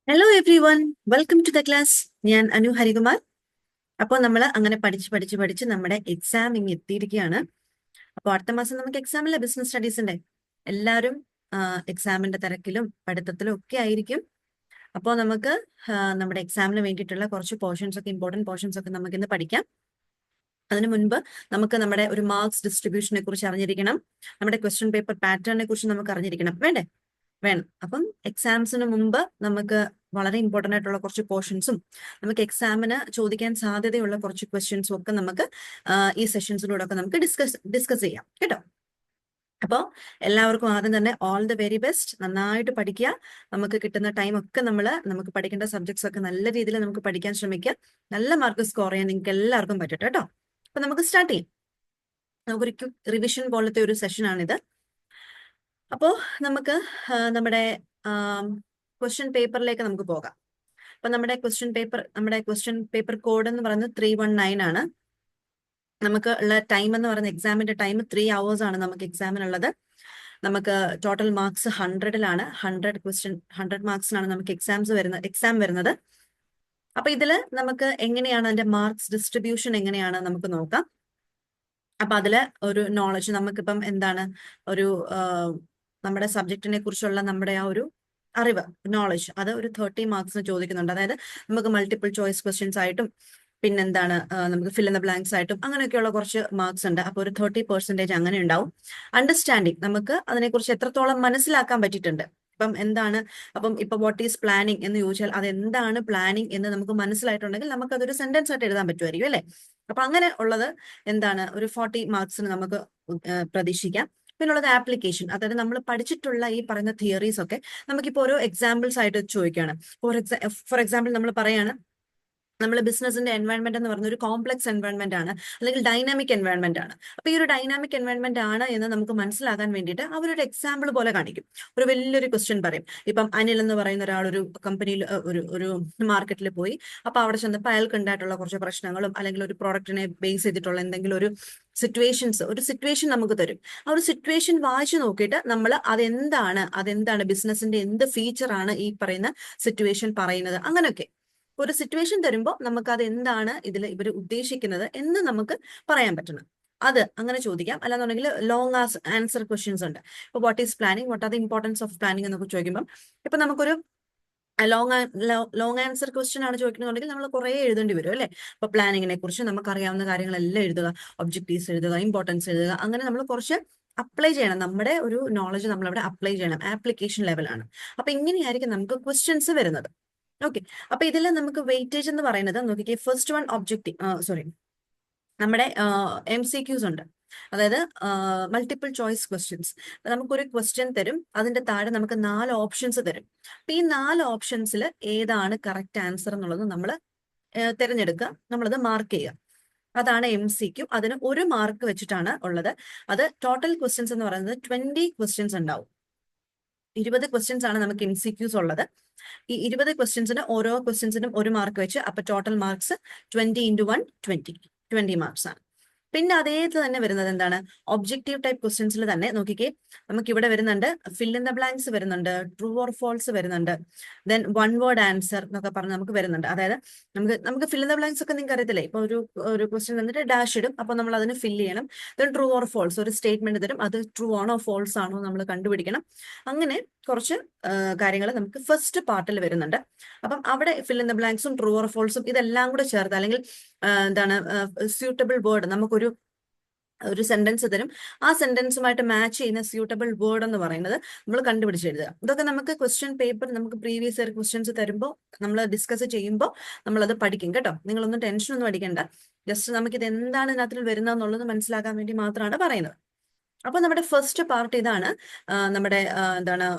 Hello everyone, welcome to the class. ഞാൻ അനു ഹരികുമാർ. അപ്പോൾ നമ്മൾ അങ്ങനെ പഠിച്ച് നമ്മുടെ എക്സാം ഇങ്ങ് എത്തിയിരിക്കുകയാണ്. അപ്പോൾ അടുത്ത മാസം നമുക്ക് എക്സാമിലെ ബിസിനസ് സ്റ്റഡീസിന്റെ എല്ലാവരും എക്സാമിന്റെ തിരക്കിലും പഠിത്തത്തിലും ഒക്കെ ആയിരിക്കും. അപ്പോൾ നമുക്ക് നമ്മുടെ എക്സാമിന് വേണ്ടിയിട്ടുള്ള കുറച്ച് പോർഷൻസ് ഒക്കെ, ഇമ്പോർട്ടൻറ്റ് പോർഷൻസ് ഒക്കെ നമുക്ക് ഇന്ന് പഠിക്കാം. അതിനു മുൻപ് നമുക്ക് നമ്മുടെ ഒരു മാർക്സ് ഡിസ്ട്രിബ്യൂഷനെ കുറിച്ച് അറിഞ്ഞിരിക്കണം. നമ്മുടെ ക്വസ്റ്റ്യൻ പേപ്പർ പാറ്റേണിനെ കുറിച്ച് നമുക്ക് അറിഞ്ഞിരിക്കണം. വേണ്ടേ? വേണം. അപ്പം എക്സാംസിന് മുമ്പ് നമുക്ക് വളരെ ഇമ്പോർട്ടൻ്റ് ആയിട്ടുള്ള കുറച്ച് പോർഷൻസും നമുക്ക് എക്സാമിന് ചോദിക്കാൻ സാധ്യതയുള്ള കുറച്ച് ക്വസ്റ്റ്യൻസും ഒക്കെ നമുക്ക് ഈ സെഷൻസിലൂടെ ഒക്കെ നമുക്ക് ഡിസ്കസ് ചെയ്യാം കേട്ടോ. അപ്പോൾ എല്ലാവർക്കും ആദ്യം തന്നെ ഓൾ ദ വെരി ബെസ്റ്റ്. നന്നായിട്ട് പഠിക്കുക. നമുക്ക് കിട്ടുന്ന ടൈം ഒക്കെ നമുക്ക് പഠിക്കേണ്ട സബ്ജക്ട്സ് ഒക്കെ നല്ല രീതിയിൽ നമുക്ക് പഠിക്കാൻ ശ്രമിക്കുക. നല്ല മാർക്ക് സ്കോർ ചെയ്യാൻ നിങ്ങൾക്ക് എല്ലാവർക്കും പറ്റട്ടെ കേട്ടോ. അപ്പൊ നമുക്ക് സ്റ്റാർട്ട് ചെയ്യാം. നമുക്കൊരു ക്വിക്ക് റിവിഷൻ പോലത്തെ ഒരു സെഷനാണിത്. അപ്പോൾ നമുക്ക് നമ്മുടെ ക്വസ്റ്റ്യൻ പേപ്പറിലേക്ക് നമുക്ക് പോകാം. അപ്പൊ നമ്മുടെ ക്വസ്റ്റ്യൻ പേപ്പർ കോഡ് എന്ന് പറയുന്നത് 319 ആണ്. നമുക്ക് ഉള്ള ടൈം എന്ന് പറയുന്നത് എക്സാമിന്റെ ടൈം 3 hours ആണ് നമുക്ക് എക്സാമിനുള്ളത്. നമുക്ക് ടോട്ടൽ മാർക്സ് 100-ലാണ്. 100 മാർക്സിനാണ് നമുക്ക് എക്സാം വരുന്നത്. അപ്പൊ ഇതില് നമുക്ക് എങ്ങനെയാണ് അതിന്റെ മാർക്സ് ഡിസ്ട്രിബ്യൂഷൻ എങ്ങനെയാണ് നമുക്ക് നോക്കാം. അപ്പൊ അതില് ഒരു നോളജ് നമുക്കിപ്പം എന്താണ് ഒരു നമ്മുടെ സബ്ജക്റ്റിനെ കുറിച്ചുള്ള നമ്മുടെ ആ ഒരു അറിവ്, നോളജ്, അത് ഒരു 30 മാർക്സിന് ചോദിക്കുന്നുണ്ട്. അതായത് നമുക്ക് മൾട്ടിപ്പിൾ ചോയ്സ് ക്വസ്റ്റ്യൻസ് ആയിട്ടും പിന്നെന്താണ് നമുക്ക് ഫിൽ ഇൻ ദ ബ്ലാങ്ക്സ് ആയിട്ടും അങ്ങനെയൊക്കെയുള്ള കുറച്ച് മാർക്സ് ഉണ്ട്. അപ്പോൾ ഒരു 30% അങ്ങനെ ഉണ്ടാവും. അണ്ടർസ്റ്റാൻഡിങ്, നമുക്ക് അതിനെക്കുറിച്ച് എത്രത്തോളം മനസ്സിലാക്കാൻ പറ്റിയിട്ടുണ്ട്. അപ്പം ഇപ്പൊ വാട്ട് ഈസ് പ്ലാനിങ് എന്ന് ചോദിച്ചാൽ അതെന്താണ് പ്ലാനിങ് എന്ന് നമുക്ക് മനസ്സിലായിട്ടുണ്ടെങ്കിൽ നമുക്ക് അതൊരു സെന്റൻസ് ആയിട്ട് എഴുതാൻ പറ്റുമായിരിക്കും അല്ലെ. അപ്പൊ അങ്ങനെ ഉള്ളത് എന്താണ് ഒരു 40 മാർക്സിന് നമുക്ക് പ്രതീക്ഷിക്കാം. പിന്നുള്ളത് ആപ്ലിക്കേഷൻ, അതായത് നമ്മൾ പഠിച്ചിട്ടുള്ള ഈ പറയുന്ന തിയറീസ് ഒക്കെ നമുക്കിപ്പോൾ ഓരോ എക്സാമ്പിൾസ് ആയിട്ട് ചോദിക്കുകയാണ്. ഫോർ എക്സാമ്പിൾ നമ്മൾ പറയാണ് നമ്മൾ ബിസിനസിന്റെ എൻവയോൺമെന്റ് എന്ന് പറയുന്ന ഒരു കോംപ്ലക്സ് എൻവയോൺമെന്റ് ആണ്, അല്ലെങ്കിൽ ഡൈനാമിക് എൻവയോൺമെന്റ് ആണ്. അപ്പൊ ഈ ഒരു ഡൈനാമിക് എൻവയോൺമെന്റ് ആണ് എന്ന് നമുക്ക് മനസ്സിലാകാൻ വേണ്ടിയിട്ട് അവരൊരു എക്സാമ്പിൾ പോലെ കാണിക്കും. ഒരു വലിയൊരു ക്വസ്റ്റ്യൻ പറയും. ഇപ്പം അനിൽ എന്ന് പറയുന്ന ഒരാൾ ഒരു കമ്പനിയിൽ ഒരു മാർക്കറ്റിൽ പോയി. അപ്പൊ അവിടെ ചെന്നപ്പോൾ അയാൾക്ക് ഉണ്ടായിട്ടുള്ള കുറച്ച് പ്രശ്നങ്ങളും അല്ലെങ്കിൽ ഒരു പ്രോഡക്റ്റിനെ ബേസ് ചെയ്തിട്ടുള്ള എന്തെങ്കിലും ഒരു സിറ്റുവേഷൻ നമുക്ക് തരും. ആ ഒരു സിറ്റുവേഷൻ വായിച്ചു നോക്കിയിട്ട് നമ്മൾ അതെന്താണ് ബിസിനസിന്റെ എന്ത് ഫീച്ചറാണ് ഈ പറയുന്ന സിറ്റുവേഷൻ പറയുന്നത്, അങ്ങനെയൊക്കെ ഒരു സിറ്റുവേഷൻ തരുമ്പോൾ നമുക്ക് അത് എന്താണ് ഇവർ ഉദ്ദേശിക്കുന്നത് എന്ന് നമുക്ക് പറയാൻ പറ്റണം. അത് അങ്ങനെ ചോദിക്കാം. അല്ലാന്നുണ്ടെങ്കിൽ ലോങ് ആൻസർ ക്വസ്റ്റ്യൻസ് ഉണ്ട്. ഇപ്പൊ what is planning, what are the importance of planning എന്നൊക്കെ ചോദിക്കുമ്പോൾ ഇപ്പൊ നമുക്കൊരു ലോങ് ആൻസർ ക്വസ്റ്റ്യൻ ആണ് ചോദിക്കുന്നുണ്ടെങ്കിൽ നമ്മൾ കുറെ എഴുതേണ്ടി വരും അല്ലെ. അപ്പൊ പ്ലാനിങ്ങിനെ കുറിച്ച് നമുക്ക് അറിയാവുന്ന കാര്യങ്ങളെല്ലാം എഴുതുക, ഒബ്ജക്റ്റീവ്സ് എഴുതുക, ഇമ്പോർട്ടൻസ് എഴുതുക, അങ്ങനെ നമ്മൾ കുറച്ച് അപ്ലൈ ചെയ്യണം. നമ്മുടെ ഒരു നോളജ് നമ്മൾ അവിടെ അപ്ലൈ ചെയ്യണം. ആപ്ലിക്കേഷൻ ലെവലാണ്. അപ്പൊ ഇങ്ങനെയായിരിക്കും നമുക്ക് ക്വസ്റ്റ്യൻസ് വരുന്നത്. ഓക്കെ. അപ്പൊ ഇതിൽ നമുക്ക് വെയിറ്റേജ് എന്ന് പറയുന്നത് നോക്കിക്കേ, ഫസ്റ്റ് വൺ നമ്മുടെ MCQs ഉണ്ട്. അതായത് മൾട്ടിപ്പിൾ ചോയ്സ് ക്വസ്റ്റ്യൻസ്. നമുക്കൊരു ക്വസ്റ്റ്യൻ തരും, അതിന്റെ താഴെ നമുക്ക് 4 ഓപ്ഷൻസ് തരും. അപ്പൊ ഈ 4 ഓപ്ഷൻസിൽ ഏതാണ് കറക്റ്റ് ആൻസർ എന്നുള്ളത് നമ്മൾ തിരഞ്ഞെടുക്കുക, നമ്മളത് മാർക്ക് ചെയ്യുക. അതാണ് MCQ. അതിന് 1 മാർക്ക് വെച്ചിട്ടാണ് ഉള്ളത്. അത് ടോട്ടൽ ക്വസ്റ്റ്യൻസ് എന്ന് പറയുന്നത് 20 ക്വസ്റ്റ്യൻസ് ഉണ്ടാവും. 20 ക്വസ്റ്റ്യൻസ് ആണ് നമുക്ക് MCQs ഉള്ളത്. ഈ 20 ക്വസ്റ്റ്യൻസിന് ഓരോ ക്വസ്റ്റ്യൻസിനും 1 മാർക്ക് വെച്ച്, അപ്പൊ ടോട്ടൽ മാർക്സ് 20 × 1 20 മാർക്സ് ആണ്. പിന്നെ അതേ തന്നെ വരുന്നത് എന്താണ്, ഒബ്ജക്റ്റീവ് ടൈപ്പ് ക്വസ്റ്റ്യൻസിൽ തന്നെ നോക്കിക്കേ, നമുക്ക് ഇവിടെ വരുന്നുണ്ട് ഫിൽ ഇൻ ദ ബ്ലാങ്ക്സ് വരുന്നുണ്ട്, ട്രൂ ഓർ ഫോൾസ് വരുന്നുണ്ട്, ദെൻ വൺ വേർഡ് ആൻസർ എന്നൊക്കെ പറഞ്ഞ് നമുക്ക് വരുന്നുണ്ട്. അതായത് നമുക്ക് ഫിൽ ഇൻ ദ ബ്ലാങ്ക്സ് ഒക്കെ നിങ്ങൾക്ക് അറിയത്തില്ലേ. ഇപ്പൊ ഒരു ക്വസ്റ്റ്യൻ വന്നിട്ട് ഡാഷ് ഇടും, അപ്പൊ നമ്മൾ അതിന് ഫില്ല് ചെയ്യണം. ദെൻ ട്രൂ ഓർ ഫോൾസ്, ഒരു സ്റ്റേറ്റ്മെന്റ് തരും, അത് ട്രൂ ആണോ ഫോൾസ് ആണോ നമ്മൾ കണ്ടുപിടിക്കണം. അങ്ങനെ കുറച്ച് കാര്യങ്ങൾ നമുക്ക് ഫസ്റ്റ് പാർട്ടിൽ വരുന്നുണ്ട്. അപ്പം അവിടെ ഫിൽ ഇൻ ദ ബ്ലാങ്ക്സും ട്രൂ ഓർ ഫോൾസും ഇതെല്ലാം കൂടെ ചേർത്ത്, അല്ലെങ്കിൽ സ്യൂട്ടബിൾ വേർഡ്, ഒരു സെന്റൻസ് തരും. ആ സെന്റൻസുമായിട്ട് മാച്ച് ചെയ്യുന്ന സ്യൂട്ടബിൾ വേർഡ് എന്ന് പറയുന്നത് നമ്മൾ കണ്ടുപിടിച്ചെഴുതുക. ഇതൊക്കെ നമുക്ക് ക്വസ്റ്റ്യൻ പേപ്പർ നമുക്ക് പ്രീവിയസ് ഇയർ ക്വസ്റ്റ്യൻസ് തരുമ്പോൾ നമ്മൾ ഡിസ്കസ് ചെയ്യുമ്പോൾ നമ്മളത് പഠിക്കും കേട്ടോ. നിങ്ങളൊന്നും ടെൻഷനൊന്നും അടിക്കണ്ട. ജസ്റ്റ് നമുക്ക് ഇത് എന്താണ് ഇതിനകത്തിൽ വരുന്നതെന്നുള്ളത് മനസ്സിലാക്കാൻ വേണ്ടി മാത്രമാണ് പറയുന്നത്. അപ്പൊ നമ്മുടെ ഫസ്റ്റ് പാർട്ട് ഇതാണ്. നമ്മുടെ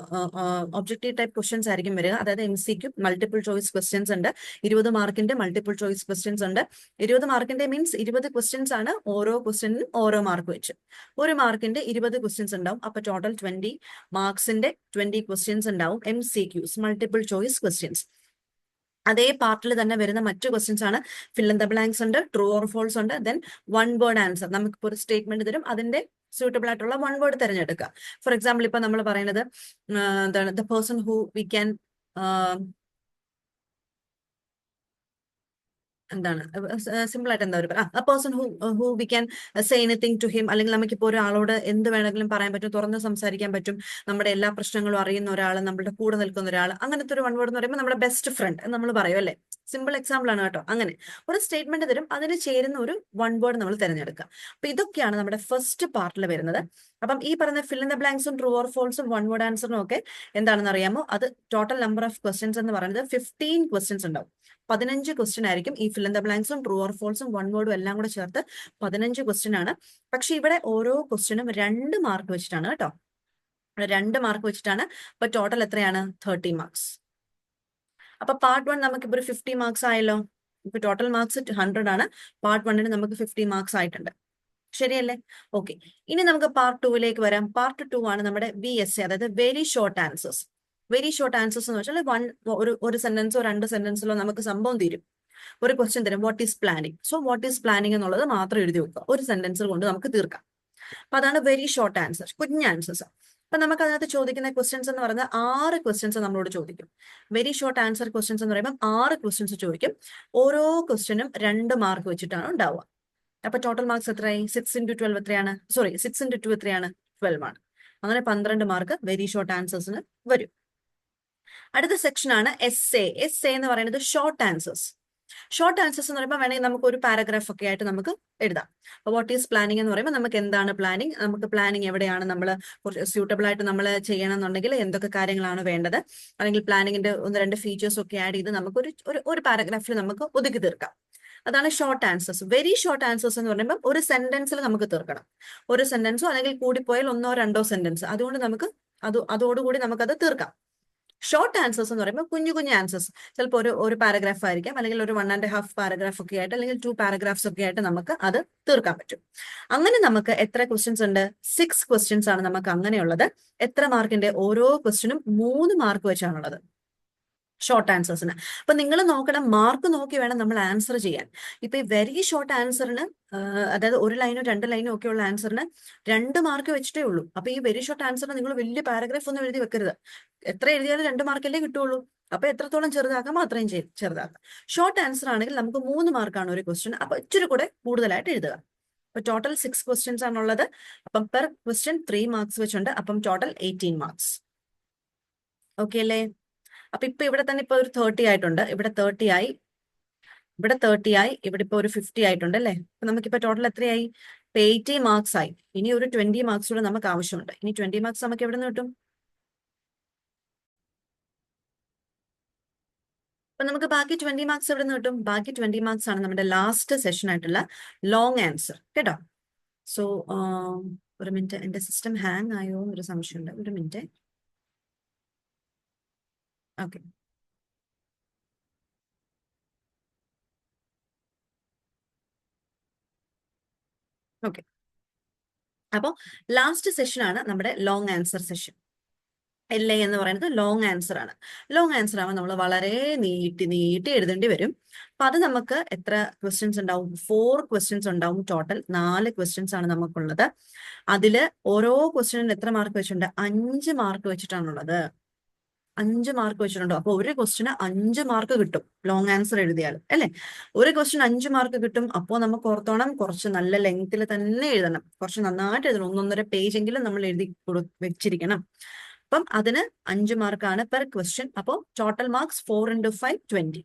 ഒബ്ജക്റ്റീവ് ടൈപ്പ് ക്വസ്റ്റ്യൻസ് ആയിരിക്കും വരിക. അതായത് MCQ, മൾട്ടിപ്പിൾ ചോയ്സ് ക്വസ്റ്റ്യൻസ് ഉണ്ട്. 20 മാർക്കിന്റെ മൾട്ടിപ്പിൾ ചോയ്സ് ക്വസ്റ്റ്യൻസ് ഉണ്ട്. 20 മാർക്കിന്റെ മീൻസ് 20 ക്വസ്റ്റ്യൻസ് ആണ്. ഓരോ ക്വസ്റ്റ്യനും ഓരോ മാർക്ക് വെച്ച് 1 മാർക്കിന്റെ 20 ക്വസ്റ്റ്യൻസ് ഉണ്ടാവും. അപ്പൊ ടോട്ടൽ 20 മാർക്സിന്റെ 20 ക്വസ്റ്റ്യൻസ് ഉണ്ടാവും. MCQs, multiple choice questions. അതേ പാർട്ടിൽ തന്നെ വരുന്ന മറ്റു ക്വസ്റ്റ്യൻസ് ആണ് ഫിൽ ഇൻ ദ ബ്ലാങ്ക്സ് ഉണ്ട്, ട്രൂ ഓർ ഫോൾസ് ഉണ്ട്, ദെൻ വൺ വേർഡ് ആൻസർ. നമുക്കിപ്പോൾ ഒരു സ്റ്റേറ്റ്മെന്റ് തരും, അതിന്റെ സ്യൂട്ടബിൾ ആയിട്ടുള്ള വൺ വേർഡ് തിരഞ്ഞെടുക്കുക. ഫോർ എക്സാമ്പിൾ ഇപ്പൊ നമ്മൾ പറയുന്നത് the person who we can എന്താണ് സിമ്പിൾ ആയിട്ട് എന്താ ഒരു person who we can say anything to him, അല്ലെങ്കിൽ നമുക്കിപ്പോൾ ഒരാളോട് എന്ത് വേണമെങ്കിലും പറയാൻ പറ്റും, തുറന്ന് സംസാരിക്കാൻ പറ്റും, നമ്മുടെ എല്ലാ പ്രശ്നങ്ങളും അറിയുന്ന ഒരാൾ, നമ്മുടെ കൂടെ നിൽക്കുന്ന ഒരാൾ, അങ്ങനത്തെ ഒരു വൺ വേർഡ് എന്ന് പറയുമ്പോൾ നമ്മുടെ ബെസ്റ്റ് ഫ്രണ്ട് എന്ന് നമ്മൾ പറയും അല്ലേ. സിമ്പിൾ എക്സാമ്പിൾ ആണ് കേട്ടോ. അങ്ങനെ ഒരു സ്റ്റേറ്റ്മെന്റ് തരും, അതിന് ചേരുന്ന ഒരു വൺ വേർഡ് നമ്മൾ തിരഞ്ഞെടുക്കുക. അപ്പൊ ഇതൊക്കെയാണ് നമ്മുടെ ഫസ്റ്റ് പാർട്ടിൽ വരുന്നത്. അപ്പം ഈ പറയുന്ന ഫിൽ ഇൻ ദ ബ്ലാങ്ക്സും ട്രൂ ഓർ ഫോൾസും വൺ വേർഡ് ആൻസറിനും ഒക്കെ എന്താണെന്ന് അറിയാമോ, അത് ടോട്ടൽ നമ്പർ ഓഫ് ക്വസ്റ്റ്യൻസ് എന്ന് പറയുന്നത് 15 ക്വസ്റ്റ്യൻസ് ഉണ്ടാവും. 15 ക്വസ്റ്റ്യൻ ആയിരിക്കും. ഈ ഫിൽ ഇൻ ദ ബ്ലാങ്ക്സും ട്രൂ ഓർ ഫോൾസും വൺ വേർഡും എല്ലാം കൂടെ ചേർത്ത് 15 ക്വസ്റ്റ്യൻ ആണ്. പക്ഷെ ഇവിടെ ഓരോ ക്വസ്റ്റ്യനും 2 മാർക്ക് വെച്ചിട്ടാണ് കേട്ടോ. 2 മാർക്ക് വെച്ചിട്ടാണ്. അപ്പൊ ടോട്ടൽ എത്രയാണ്? 30 മാർക്സ്. അപ്പൊ പാർട്ട് 1 നമുക്ക് ഇപ്പൊ ഒരു 50 മാർക്സ് ആയല്ലോ. ഇപ്പൊ ടോട്ടൽ മാർക്സ് 100 ആണ്. പാർട്ട് 1 നമുക്ക് 50 മാർക്സ് ആയിട്ടുണ്ട്. ശരിയല്ലേ? ഓക്കെ. ഇനി നമുക്ക് പാർട്ട് 2ലേക്ക് വരാം. പാർട്ട് 2 ആണ് നമ്മുടെ VSA, അതായത് very short answers. Very short answers എന്ന് വെച്ചാൽ ഒരു സെന്റൻസോ 2 സെന്റൻസിലോ നമുക്ക് സംഭവം തീരും. ഒരു ക്വസ്റ്റ്യൻ തരും, what is planning. So what is planning എന്നുള്ളത് മാത്രം എഴുതി വെക്കുക. ഒരു സെന്റൻസ് കൊണ്ട് നമുക്ക് തീർക്കാം. അപ്പൊ അതാണ് വെരി ഷോർട്ട് ആൻസർ, കുഞ്ഞ ആൻസേഴ്സ്. അപ്പൊ നമുക്ക് അതിനകത്ത് ചോദിക്കുന്ന ക്വസ്റ്റ്യൻസ് എന്ന് പറയുന്നത് 6 ക്വസ്റ്റ്യൻസ് നമ്മളോട് ചോദിക്കും. വെരി ഷോർട്ട് ആൻസർ ക്വസ്റ്റ്യൻസ് എന്ന് പറയുമ്പോൾ 6 ക്വസ്റ്റ്യൻസ് ചോദിക്കും. ഓരോ ക്വസ്റ്റ്യനും 2 മാർക്ക് വെച്ചിട്ടാണ് ഉണ്ടാവുക. അപ്പൊ ടോട്ടൽ മാർക്സ് എത്രയായി? 6 into 12 എത്രയാണ്? 6 into 2 എത്രയാണ്? 12 ആണ്. അങ്ങനെ 12 മാർക്ക് വെരി ഷോർട്ട് ആൻസേഴ്സിന് വരും. അടുത്ത സെക്ഷൻ ആണ് SA. SA എന്ന് പറയുന്നത് ഷോർട്ട് ആൻസേഴ്സ്. ഷോർട്ട് ആൻസേഴ്സ് എന്ന് പറയുമ്പോൾ വേണമെങ്കിൽ നമുക്ക് ഒരു പാരഗ്രാഫ് ഒക്കെ ആയിട്ട് നമുക്ക് എഴുതാം. അപ്പോൾ വാട്ട് ഈസ് പ്ലാനിങ് എന്ന് പറയുമ്പോൾ നമുക്ക് എന്താണ് പ്ലാനിങ്, നമുക്ക് പ്ലാനിങ് എവിടെയാണ് നമ്മൾ സ്യൂട്ടബിൾ ആയിട്ട് നമ്മൾ ചെയ്യണമെന്നുണ്ടെങ്കിൽ എന്തൊക്കെ കാര്യങ്ങളാണ് വേണ്ടത്, അല്ലെങ്കിൽ പ്ലാനിങ്ങിന്റെ 1-2 ഫീച്ചേഴ്സ് ഒക്കെ ആഡ് ചെയ്ത് നമുക്ക് ഒരു പാരഗ്രാഫിൽ നമുക്ക് ഒതുക്കി തീർക്കാം. അതാണ് short answers. Very short answers എന്ന് പറയുമ്പോൾ ഒരു സെന്റൻസിൽ നമുക്ക് തീർക്കണം. ഒരു സെന്റൻസോ അല്ലെങ്കിൽ കൂടിപ്പോയാൽ 1-2 സെന്റൻസ്, അതുകൊണ്ട് നമുക്ക് അതോടുകൂടി നമുക്കത് തീർക്കാം. ഷോർട്ട് ആൻസേഴ്സ് എന്ന് പറയുമ്പോൾ കുഞ്ഞു കുഞ്ഞു ആൻസേഴ്സ്, ചിലപ്പോൾ ഒരു പാരഗ്രാഫ് ആയിരിക്കാം, അല്ലെങ്കിൽ ഒരു 1.5 പാരഗ്രാഫ് ഒക്കെ ആയിട്ട്, അല്ലെങ്കിൽ 2 പാരഗ്രാഫ്സ് ഒക്കെ ആയിട്ട് നമുക്ക് അത് തീർക്കാൻ പറ്റും. അങ്ങനെ നമുക്ക് എത്ര ക്വസ്റ്റ്യൻസ് ഉണ്ട്? 6 ക്വസ്റ്റ്യൻസ് ആണ് നമുക്ക് അങ്ങനെയുള്ളത്. എത്ര മാർക്കിന്റെ? ഓരോ ക്വസ്റ്റ്യനും 3 മാർക്ക് വെച്ചാണുള്ളത് ഷോർട്ട് ആൻസേഴ്സിന്. അപ്പൊ നിങ്ങൾ നോക്കണം, മാർക്ക് നോക്കി വേണം നമ്മൾ ആൻസർ ചെയ്യാൻ. ഇപ്പൊ ഈ വെരി ഷോർട്ട് ആൻസറിന്, അതായത് 1 ലൈനോ 2 ലൈനോ ഒക്കെ ഉള്ള ആൻസറിന് 2 മാർക്ക് വെച്ചിട്ടേ ഉള്ളൂ. അപ്പൊ ഈ വെരി ഷോർട്ട് ആൻസറിന് നിങ്ങൾ വലിയ പാരഗ്രാഫ് ഒന്നും എഴുതി വെക്കരുത്. എത്ര എഴുതിയാലും 2 മാർക്കല്ലേ കിട്ടുള്ളൂ. അപ്പൊ എത്രത്തോളം ചെറുതാക്കാം അത്രയും ചെറുതാക്കാം. ഷോർട്ട് ആൻസർ ആണെങ്കിൽ നമുക്ക് 3 മാർക്കാണ് ഒരു ക്വസ്റ്റ്യൻ. അപ്പൊ ഇച്ചിരി കൂടെ കൂടുതലായിട്ട് എഴുതുക. അപ്പൊ ടോട്ടൽ 6 ക്വസ്റ്റ്യൻസ് ആണുള്ളത്. അപ്പം പെർ ക്വസ്റ്റ്യൻ 3 മാർക്സ് വെച്ചുണ്ട്. അപ്പം ടോട്ടൽ 18 മാർക്സ്. ഓക്കെ അല്ലേ? അപ്പൊ ഇപ്പൊ ഇവിടെ തന്നെ ഇപ്പൊ ഒരു 30 ആയിട്ടുണ്ട്. ഇവിടെ 30 ആയി, ഇവിടെ 30 ആയി, ഇവിടെ ഇപ്പൊ ഒരു 50 ആയിട്ടുണ്ട് അല്ലേ? അപ്പൊ നമുക്കിപ്പോ ടോട്ടൽ എത്രയായി? 80 മാർക്സ് ആയി. ഇനി ഒരു 20 മാർക്സ് കൂടെ നമുക്ക് ആവശ്യമുണ്ട്. ഇനി 20 മാർക്സ് നമുക്ക് എവിടെ നിന്ന് കിട്ടും? അപ്പൊ നമുക്ക് ബാക്കി 20 മാർക്സ് എവിടെ നിന്ന് കിട്ടും? ബാക്കി 20 മാർക്സ് ആണ് നമ്മുടെ ലാസ്റ്റ് സെഷൻ ആയിട്ടുള്ള ലോങ് ആൻസർ കേട്ടോ. സോ ഒരു മിനിറ്റ്, എന്റെ സിസ്റ്റം ഹാങ് ആയോ എന്നൊരു സംശയമുണ്ട്. ഒരു മിനിറ്റ്. ഓക്കെ. ഓക്കെ. അപ്പോൾ ലാസ്റ്റ് സെഷൻ ആണ് നമ്മുടെ ലോങ് ആൻസർ സെഷൻ. LA എന്ന് പറയുന്നത് ലോങ് ആൻസർ ആണ്. ലോങ് ആൻസർ ആവുമ്പോൾ നമ്മൾ വളരെ നീട്ടി നീട്ടി എഴുതേണ്ടി വരും. അപ്പൊ അത് നമുക്ക് എത്ര ക്വസ്റ്റ്യൻസ് ഉണ്ടാവും? 4 ക്വസ്റ്റ്യൻസ് ഉണ്ടാവും. ടോട്ടൽ 4 ക്വസ്റ്റ്യൻസ് ആണ് നമുക്കുള്ളത്. അതില് ഓരോ ക്വസ്റ്റ്യനിൽ എത്ര മാർക്ക് വെച്ചിട്ടുണ്ട്? 5 മാർക്ക് വെച്ചിട്ടാണുള്ളത്. 5 മാർക്ക് വെച്ചിട്ടുണ്ടോ? അപ്പൊ ഒരു ക്വസ്റ്റിന് 5 മാർക്ക് കിട്ടും ലോങ് ആൻസർ എഴുതിയാൽ അല്ലെ. ഒരു ക്വസ്റ്റിന് 5 മാർക്ക് കിട്ടും. അപ്പോൾ നമുക്ക് ഓർത്തോണം, കുറച്ച് നല്ല ലെങ്ത്തിൽ തന്നെ എഴുതണം, കുറച്ച് നന്നായിട്ട് എഴുതണം. 1-1.5 പേജ് എങ്കിലും നമ്മൾ എഴുതി വെച്ചിരിക്കണം. അപ്പം അതിന് 5 മാർക്കാണ് പെർ ക്വസ്റ്റ്യൻ. അപ്പോൾ ടോട്ടൽ മാർക്സ് 4 into 5 20.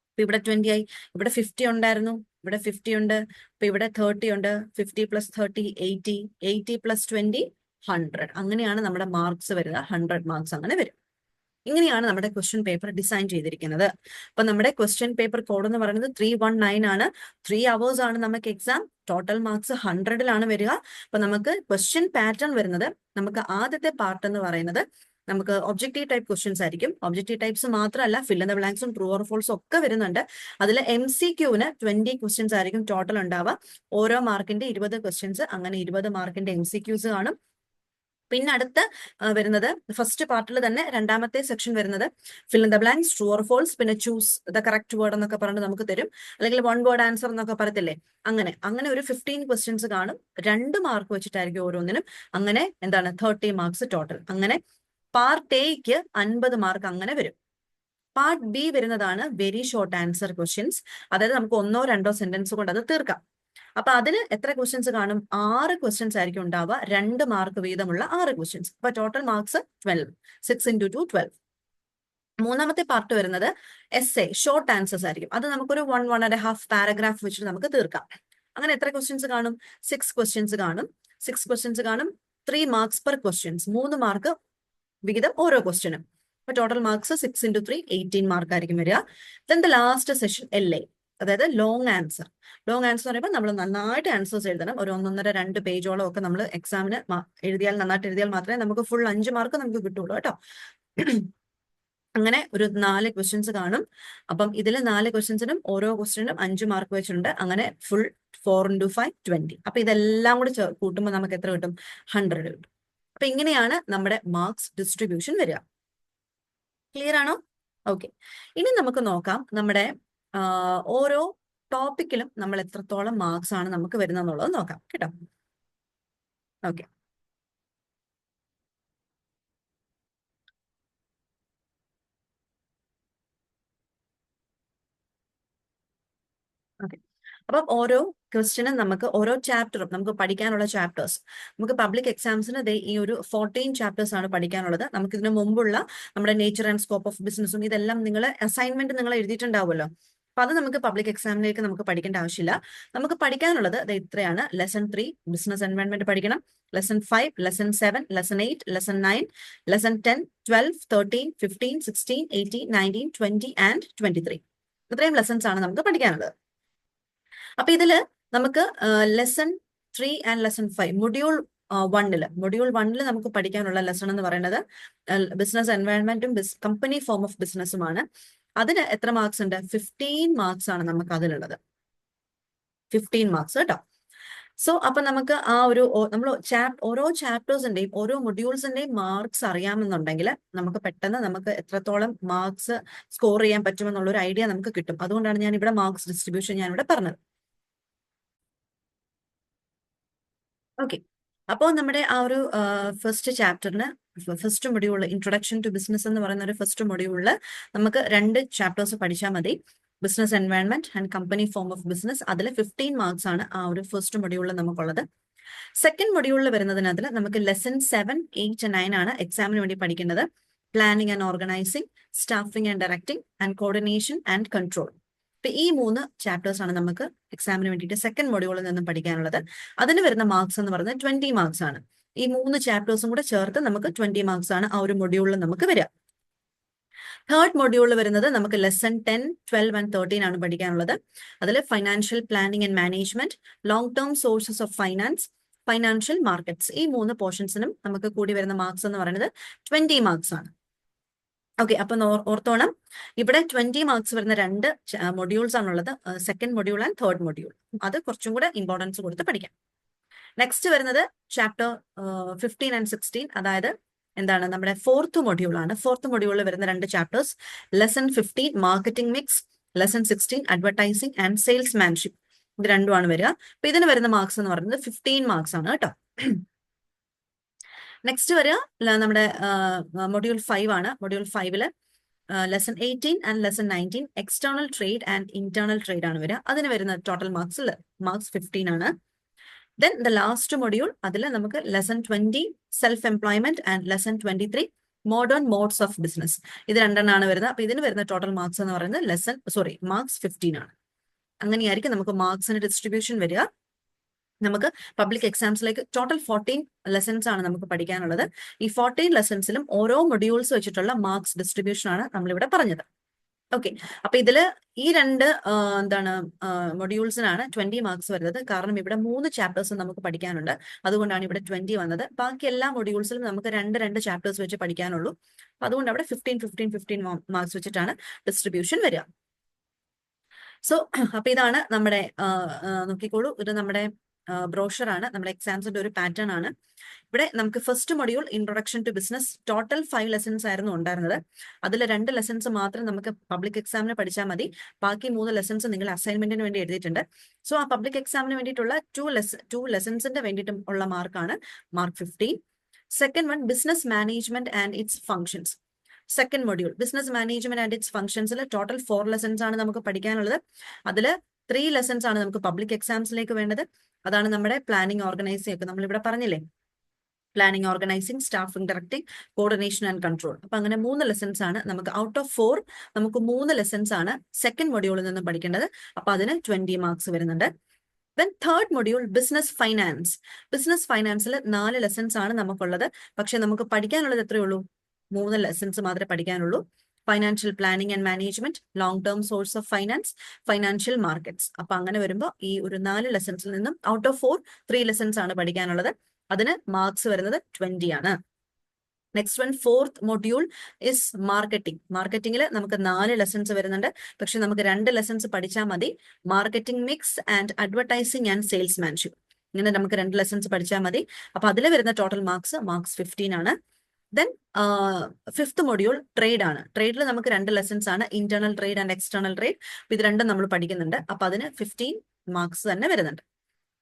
ഇപ്പൊ ഇവിടെ 20 ആയി. ഇവിടെ 50 ഉണ്ടായിരുന്നു, ഇവിടെ 50 ഉണ്ട്. ഇപ്പൊ ഇവിടെ 30 ഉണ്ട്. 50 + 30 80, 80 + 20 100. അങ്ങനെയാണ് നമ്മുടെ മാർക്സ് വരിക. 100 മാർക്സ് അങ്ങനെ വരും. ഇങ്ങനെയാണ് നമ്മുടെ ക്വസ്റ്റ്യൻ പേപ്പർ ഡിസൈൻ ചെയ്തിരിക്കുന്നത്. അപ്പൊ നമ്മുടെ ക്വസ്റ്റ്യൻ പേപ്പർ കോഡ് എന്ന് പറയുന്നത് 319 ആണ്. 3 hours ആണ് നമുക്ക് എക്സാം. ടോട്ടൽ മാർക്സ് 100-ലാണ് വരിക. അപ്പൊ നമുക്ക് ക്വസ്റ്റ്യൻ പാറ്റേൺ വരുന്നത്, നമുക്ക് ആദ്യത്തെ പാർട്ട് എന്ന് പറയുന്നത് നമുക്ക് ഒബ്ജക്റ്റീവ് ടൈപ്പ് ക്വസ്റ്റ്യൻസ് ആയിരിക്കും. ഒബ്ജക്റ്റീവ് ടൈപ്സ് മാത്രമല്ല, ഫിൽ ഇൻ ദ ബ്ലാങ്ക്സും ട്രൂ ഓർ ഫോൾസും ഒക്കെ വരുന്നുണ്ട്. അതിൽ MCQന് 20 ക്വസ്റ്റ്യൻസ് ആയിരിക്കും ടോട്ടൽ ഉണ്ടാവുക. ഓരോ മാർക്കിന്റെ 20 ക്വസ്റ്റ്യൻസ്, അങ്ങനെ 20 മാർക്കിന്റെ MCQs കാണും. പിന്നെ അടുത്ത വരുന്നത് ഫസ്റ്റ് പാർട്ടിൽ തന്നെ രണ്ടാമത്തെ സെക്ഷൻ വരുന്നത് fill in the blanks, true or false, പിന്നെ ചൂസ് ദ കറക്റ്റ് വേർഡ് എന്നൊക്കെ പറഞ്ഞിട്ട് നമുക്ക് തരും. അല്ലെങ്കിൽ 1 വേർഡ് ആൻസർ എന്നൊക്കെ പറയത്തില്ലേ, അങ്ങനെ ഒരു 15 ക്വസ്റ്റ്യൻസ് കാണും. 2 മാർക്ക് വെച്ചിട്ടായിരിക്കും ഓരോന്നിനും. അങ്ങനെ എന്താണ് 30 മാർക്സ് ടോട്ടൽ. അങ്ങനെ പാർട്ട് എക്ക് 50 മാർക്ക് അങ്ങനെ വരും. പാർട്ട് ബി വരുന്നതാണ് വെരി ഷോർട്ട് ആൻസർ ക്വസ്റ്റ്യൻസ്. അതായത് നമുക്ക് 1-2 സെന്റൻസ് കൊണ്ട് അത് തീർക്കാം. അപ്പൊ അതിന് എത്ര ക്വസ്റ്റ്യൻസ് കാണും? 6 ക്വസ്റ്റ്യൻസ് ആയിരിക്കും ഉണ്ടാവുക, 2 മാർക്ക് വീതമുള്ള 6 ക്വസ്റ്റ്യൻസ്. അപ്പൊ ടോട്ടൽ മാർക്സ് 12, 6 into 2 12. മൂന്നാമത്തെ പാർട്ട് വരുന്നത് എസ്സേ, ഷോർട്ട് ആൻസേഴ്സ് ആയിരിക്കും. അത് നമുക്കൊരു 1-1.5 പാരഗ്രാഫ് വെച്ചിട്ട് നമുക്ക് തീർക്കാം. അങ്ങനെ എത്ര ക്വസ്റ്റ്യൻസ് കാണും? 6 ക്വസ്റ്റ്യൻസ് കാണും. 6 ക്വസ്റ്റ്യൻസ് കാണും. 3 മാർക്സ് പെർ ക്വസ്റ്റ്യൻസ്, 3 മാർക്ക് വിഹിതം ഓരോ ക്വസ്റ്റ്യനും. അപ്പൊ ടോട്ടൽ മാർക്സ് 6 into 3 18 മാർക്ക് ആയിരിക്കും വരിക. Then the last session LA, അതായത് ലോങ് ആൻസർ. ലോങ് ആൻസർ പറയുമ്പോൾ നമ്മൾ നന്നായിട്ട് ആൻസേഴ്സ് എഴുതണം. ഒരു 1-1.5-2 പേജോളം ഒക്കെ നമ്മൾ എക്സാമിന് എഴുതിയാൽ, നന്നായിട്ട് എഴുതിയാൽ മാത്രമേ നമുക്ക് ഫുൾ 5 മാർക്ക് നമുക്ക് കിട്ടുള്ളൂ കേട്ടോ. അങ്ങനെ ഒരു 4 ക്വസ്റ്റ്യൻസ് കാണും. അപ്പം ഇതിൽ 4 ക്വസ്റ്റ്യൻസിനും ഓരോ ക്വസ്റ്റ്യനും 5 മാർക്ക് വെച്ചിട്ടുണ്ട്. അങ്ങനെ ഫുൾ 4 into 5 20. അപ്പൊ ഇതെല്ലാം കൂടി കൂട്ടുമ്പോൾ നമുക്ക് എത്ര കിട്ടും? 100 കിട്ടും. അപ്പൊ ഇങ്ങനെയാണ് നമ്മുടെ മാർക്സ് ഡിസ്ട്രിബ്യൂഷൻ വരിക. ക്ലിയർ ആണോ? ഓക്കെ. ഇനി നമുക്ക് നോക്കാം നമ്മുടെ ഓരോ ടോപ്പിക്കിലും നമ്മൾ എത്രത്തോളം മാർക്സ് ആണ് നമുക്ക് വരുന്നതെന്നുള്ളത് നോക്കാം കേട്ടോ. ഓക്കെ. ഓക്കെ. അപ്പം ഓരോ ക്വസ്റ്റ്യനും നമുക്ക് ഓരോ ചാപ്റ്ററും നമുക്ക് പഠിക്കാനുള്ള ചാപ്റ്റേഴ്സ്, നമുക്ക് പബ്ലിക് എക്സാംസിന് ഈ ഒരു 14 ചാപ്റ്റേഴ്സ് ആണ് പഠിക്കാനുള്ളത്. നമുക്ക് ഇതിനു മുമ്പുള്ള നമ്മുടെ നേച്ചർ ആൻഡ് സ്കോപ്പ് ഓഫ് ബിസിനസ്സും ഇതെല്ലാം നിങ്ങൾ അസൈൻമെന്റ് നിങ്ങൾ എഴുതിയിട്ടുണ്ടാവുമല്ലോ. അപ്പൊ അത് നമുക്ക് പബ്ലിക് എക്സാമിലേക്ക് നമുക്ക് പഠിക്കേണ്ട ആവശ്യമില്ല. നമുക്ക് പഠിക്കാനുള്ളത് ഇത്രയാണ്. ലെസൺ 3 ബിസിനസ് എൻവയോൺമെന്റ് പഠിക്കണം. Lesson 5, lesson 7, lesson 8, lesson 9, lesson 10, 12, 13, 15, 16, 18, 19, 20 and 23. ഇത്രയും ലെസൺസ് ആണ് നമുക്ക് പഠിക്കാനുള്ളത്. അപ്പൊ ഇതില് നമുക്ക് ലെസൺ 3 ആൻഡ് ലെസൺ 5 മൊഡ്യൂൾ 1 നമുക്ക് പഠിക്കാനുള്ള ലെസൺ എന്ന് പറയുന്നത് ബിസിനസ് എൻവയോൺമെന്റും കമ്പനി ഫോം ഓഫ് ബിസിനസ്സുമാണ്. അതിന് എത്ര മാർക്സ് ഉണ്ട്? 15 മാർക്സ് ആണ് നമുക്ക് അതിലുള്ളത്. 15 മാർക്സ് കേട്ടോ. സോ അപ്പൊ നമുക്ക് ആ ഒരു നമ്മൾ ഓരോ ചാപ്റ്റേഴ്സിന്റെയും ഓരോ മൊഡ്യൂൾസിന്റെയും മാർക്സ് അറിയാമെന്നുണ്ടെങ്കിൽ നമുക്ക് പെട്ടെന്ന് നമുക്ക് എത്രത്തോളം മാർക്സ് സ്കോർ ചെയ്യാൻ പറ്റുമെന്നുള്ള ഒരു ഐഡിയ നമുക്ക് കിട്ടും. അതുകൊണ്ടാണ് ഞാൻ ഇവിടെ മാർക്സ് ഡിസ്ട്രിബ്യൂഷൻ ഞാൻ ഇവിടെ പറഞ്ഞത്. ഓക്കെ. അപ്പോൾ നമ്മുടെ ആ ഒരു ഫസ്റ്റ് ചാപ്റ്ററിന് ഫസ്റ്റ് മൊഡ്യൂളിൽ ഇൻട്രൊഡക്ഷൻ ടു ബിസിനസ് എന്ന് പറയുന്ന ഒരു ഫസ്റ്റ് മൊഡ്യൂളിൽ നമുക്ക് 2 ചാപ്റ്റേഴ്സ് പഠിച്ചാൽ മതി. Business environment and company form of business. അതിൽ 15 മാർക്സ് ആണ് ആ ഒരു ഫസ്റ്റ് മൊഡ്യൂളിൽ നമുക്കുള്ളത്. സെക്കൻഡ് മൊഡ്യൂളിൽ വരുന്നതിനകത്ത് നമുക്ക് ലെസൺ 7, 8, 9 ആണ് എക്സാമിന് വേണ്ടി പഠിക്കേണ്ടത്. Planning and organising, staffing and directing and coordination and control. അപ്പൊ ഈ 3 ചാപ്റ്റേഴ്സ് ആണ് നമുക്ക് എക്സാമിന് വേണ്ടിയിട്ട് സെക്കൻഡ് മൊഡ്യൂളിൽ നിന്നും പഠിക്കാനുള്ളത്. അതിന് വരുന്ന മാർക്സ് എന്ന് പറയുന്നത് 20 മാർക്സ് ആണ്. ഈ 3 ചാപ്റ്റേഴ്സും കൂടെ ചേർത്ത് നമുക്ക് 20 മാർക്സ് ആണ് ആ ഒരു മൊഡ്യൂളിൽ നമുക്ക് വരിക. തേർഡ് മൊഡ്യൂളിൽ വരുന്നത് നമുക്ക് ലെസൺ 10, 12 ആൻഡ് 13 ആണ് പഠിക്കാനുള്ളത്. അതിൽ financial planning and management, long term sources of finance, financial markets. ഈ 3 പോർഷൻസിനും നമുക്ക് കൂടി വരുന്ന മാർക്സ് എന്ന് പറയുന്നത് 20 മാർക്സ് ആണ്. ഓക്കെ. അപ്പൊ ഓർത്തോണം, ഇവിടെ 20 മാർക്സ് വരുന്ന 2 മൊഡ്യൂൾസ് ആണുള്ളത്. Second module and third module. അത് കുറച്ചും കൂടെ ഇമ്പോർട്ടൻസ് കൊടുത്ത് പഠിക്കാം. നെക്സ്റ്റ് വരുന്നത് ചാപ്റ്റർ 15 ആൻഡ് 16, അതായത് എന്താണ് നമ്മുടെ ഫോർത്ത് മൊഡ്യൂൾ ആണ്. ഫോർത്ത് മൊഡ്യൂളിൽ വരുന്ന 2 chapters lesson 15 marketing mix, lesson 16 advertising and salesmanship. ഇത് രണ്ടുമാണ് വരിക. അപ്പൊ ഇതിന് വരുന്ന മാർക്സ് എന്ന് പറയുന്നത് 15 മാർക്സ് ആണ് കേട്ടോ. നെക്സ്റ്റ് വരിക നമ്മുടെ മൊഡ്യൂൾ 5 ആണ്. Module 5 lesson 18 and lesson 19 external trade and internal trade ആണ് വരിക. അതിന് വരുന്ന ടോട്ടൽ മാർക്സ് 15 ആണ്. ദെൻ ദ ലാസ്റ്റ് മൊഡ്യൂൾ, അതിൽ നമുക്ക് lesson 20 self employment and lesson 23 modern modes of business. ഇത് രണ്ടെണ്ണമാണ് വരുന്നത്. അപ്പൊ ഇതിന് വരുന്ന ടോട്ടൽ മാർക്സ് എന്ന് പറയുന്നത് മാർക്സ് 15 ആണ്. അങ്ങനെയായിരിക്കും നമുക്ക് മാർക്സിന്റെ ഡിസ്ട്രിബ്യൂഷൻ വരിക. നമുക്ക് പബ്ലിക് എക്സാംസിലേക്ക് ടോട്ടൽ 14 ലെസൺസ് ആണ് നമുക്ക് പഠിക്കാനുള്ളത്. ഈ 14 ലെസൺസിലും ഓരോ മൊഡ്യൂൾസ് വെച്ചിട്ടുള്ള മാർക്സ് ഡിസ്ട്രിബ്യൂഷൻ ആണ് നമ്മളിവിടെ പറഞ്ഞത്. ഓക്കെ. അപ്പൊ ഇതില് ഈ 2 മൊഡ്യൂൾസിനാണ് 20 മാർക്സ് വരുന്നത്. കാരണം ഇവിടെ 3 ചാപ്റ്റേഴ്സ് നമുക്ക് പഠിക്കാനുണ്ട്. അതുകൊണ്ടാണ് ഇവിടെ 20 വന്നത്. ബാക്കി എല്ലാ മൊഡ്യൂൾസിലും നമുക്ക് 2 ചാപ്റ്റേഴ്സ് വെച്ച് പഠിക്കാനുള്ളൂ. അപ്പൊ അതുകൊണ്ട് അവിടെ 15 മാർക്സ് വെച്ചിട്ടാണ് ഡിസ്ട്രിബ്യൂഷൻ വരിക. സോ അപ്പൊ ഇതാണ് നമ്മുടെ നോക്കിക്കോളൂ, ഇത് നമ്മുടെ ബ്രോഷറാണ്, നമ്മുടെ എക്സാംസിന്റെ ഒരു പാറ്റേൺ ആണ്. ഇവിടെ നമുക്ക് first module introduction to business, total 5 lessons ആയിരുന്നു ഉണ്ടായിരുന്നത്. അതിൽ 2 ലെസൺസ് മാത്രം നമുക്ക് പബ്ലിക് എക്സാമിന് പഠിച്ചാൽ മതി. ബാക്കി 3 ലെസൺസ് നിങ്ങൾ അസൈൻമെന്റിന് വേണ്ടി എഴുതിയിട്ടുണ്ട്. സോ ആ പബ്ലിക് എക്സാമിന് വേണ്ടിയിട്ടുള്ള 2 ലെസൺസിന്റെ വേണ്ടിയിട്ടും ഉള്ള മാർക്കാണ് mark 15. Second one business management and its functions. Second module business management and its ഫംഗ്ഷൻസിൽ ടോട്ടൽ 4 ലെസൺസ് ആണ് നമുക്ക് പഠിക്കാനുള്ളത്. അതിൽ 3 ലെസൺസ് ആണ് നമുക്ക് പബ്ലിക് എക്സാംസിലേക്ക് വേണ്ടത്. അതാണ് നമ്മുടെ പ്ലാനിങ് ഓർഗനൈസിംഗ് ഒക്കെ നമ്മളിവിടെ പറഞ്ഞില്ലേ, planning organising, staffing directing, coordination and control. അപ്പൊ അങ്ങനെ 3 ലെസൺസ് ആണ് നമുക്ക് ഔട്ട് ഓഫ് 4 നമുക്ക് 3 ലെസൺസ് ആണ് സെക്കൻഡ് മൊഡ്യൂളിൽ നിന്ന് പഠിക്കേണ്ടത്. അപ്പൊ അതിന് 20 മാർക്സ് വരുന്നുണ്ട്. Then third module business finance. Business ഫൈനാൻസിൽ 4 ലെസൺസ് ആണ് നമുക്കുള്ളത്. പക്ഷെ നമുക്ക് പഠിക്കാനുള്ളത് എത്രയേ ഉള്ളൂ? 3 ലെസൺസ് മാത്രമേ പഠിക്കാനുള്ളൂ. Financial planning and management, long term source of finance, financial markets. അപ്പൊ അങ്ങനെ വരുമ്പോൾ ഈ ഒരു 4 ലെസൺസിൽ നിന്നും ഔട്ട് ഓഫ് 4 3 ലെസൺസ് ആണ് പഠിക്കാനുള്ളത്. അതിന് മാർക്സ് വരുന്നത് 20 ആണ്. Next one fourth module is marketing. മാർക്കറ്റിംഗിൽ നമുക്ക് 4 ലെസൺസ് വരുന്നുണ്ട്. പക്ഷെ നമുക്ക് 2 ലെസൺസ് പഠിച്ചാൽ മതി. Marketing mix and advertising and salesmanship. ഇങ്ങനെ നമുക്ക് 2 ലെസൺസ് പഠിച്ചാൽ മതി. അപ്പൊ അതിൽ വരുന്ന ടോട്ടൽ മാർക്സ് 15 ആണ്. ദെൻ ഫിഫ്ത്ത് മൊഡ്യൂൾ ട്രേഡ് ആണ്. ട്രേഡിൽ നമുക്ക് 2 ലെസൺസ് ആണ്, internal trade and external trade. ഇത് രണ്ടും നമ്മൾ പഠിക്കുന്നുണ്ട്. അപ്പൊ അതിന് 15 മാർക്സ് തന്നെ വരുന്നുണ്ട്.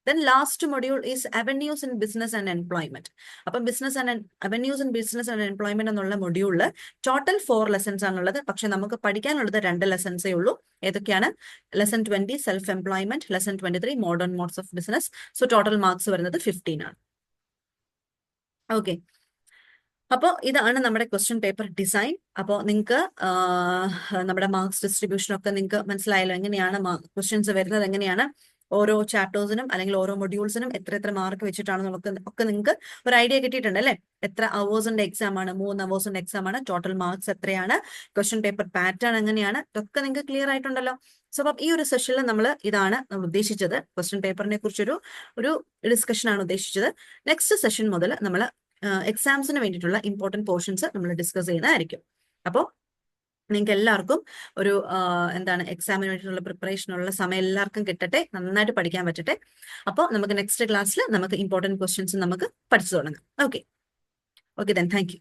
Then last module is avenues in business and employment. അപ്പം business and avenues in business and employment എന്നുള്ള മൊഡ്യൂളിൽ ടോട്ടൽ 4 ലെസൺസ് ആണുള്ളത്. പക്ഷെ നമുക്ക് പഠിക്കാനുള്ളത് 2 ലെസൺസേ ഉള്ളൂ. ഏതൊക്കെയാണ്? Lesson 20 self employment, lesson 23 modern modes of business. So total marks വരുന്നത് 15 ആണ്. ഓക്കെ, അപ്പോൾ ഇതാണ് നമ്മുടെ ക്വസ്റ്റ്യൻ പേപ്പർ ഡിസൈൻ. അപ്പോൾ നിങ്ങൾക്ക് നമ്മുടെ മാർക്സ് ഡിസ്ട്രിബ്യൂഷൻ ഒക്കെ നിങ്ങൾക്ക് മനസ്സിലായല്ലോ, എങ്ങനെയാണ് ക്വസ്റ്റ്യൻസ് വരുന്നത്, എങ്ങനെയാണ് ഓരോ ചാപ്റ്റേഴ്സിനും അല്ലെങ്കിൽ ഓരോ മൊഡ്യൂൾസിനും എത്ര മാർക്ക് വെച്ചിട്ടാണ് നമുക്ക് ഒക്കെ നിങ്ങൾക്ക് ഒരു ഐഡിയ കിട്ടിയിട്ടുണ്ട് അല്ലേ? എത്ര അവേഴ്സിന്റെ എക്സാം ആണ്? 3 അവേഴ്സിന്റെ എക്സാം ആണ്. ടോട്ടൽ മാർക്സ് എത്രയാണ്? ക്വസ്റ്റ്യൻ പേപ്പർ പാറ്റേൺ എങ്ങനെയാണ്? ഇതൊക്കെ നിങ്ങൾക്ക് ക്ലിയർ ആയിട്ടുണ്ടല്ലോ. സോ അപ്പം ഈ ഒരു സെഷനിൽ നമ്മൾ ഉദ്ദേശിച്ചത് ക്വസ്റ്റ്യൻ പേപ്പറിനെ കുറിച്ചൊരു ഡിസ്കഷൻ ആണ് ഉദ്ദേശിച്ചത്. നെക്സ്റ്റ് സെഷൻ മുതൽ നമ്മൾ എക്സാംസിന് വേണ്ടിയിട്ടുള്ള ഇമ്പോർട്ടൻറ്റ് പോർഷൻസ് നമ്മൾ ഡിസ്കസ് ചെയ്യുന്നതായിരിക്കും. അപ്പോൾ നിങ്ങൾക്ക് എല്ലാവർക്കും ഒരു എക്സാമിന് വേണ്ടിയിട്ടുള്ള പ്രിപ്പറേഷനുള്ള സമയം എല്ലാവർക്കും കിട്ടട്ടെ, നന്നായിട്ട് പഠിക്കാൻ പറ്റട്ടെ. അപ്പോൾ നമുക്ക് നെക്സ്റ്റ് ക്ലാസ്സിൽ നമുക്ക് ഇമ്പോർട്ടൻറ്റ് ക്വസ്റ്റ്യൻസ് നമുക്ക് പഠിച്ചു തുടങ്ങാം. Okay, then thank you.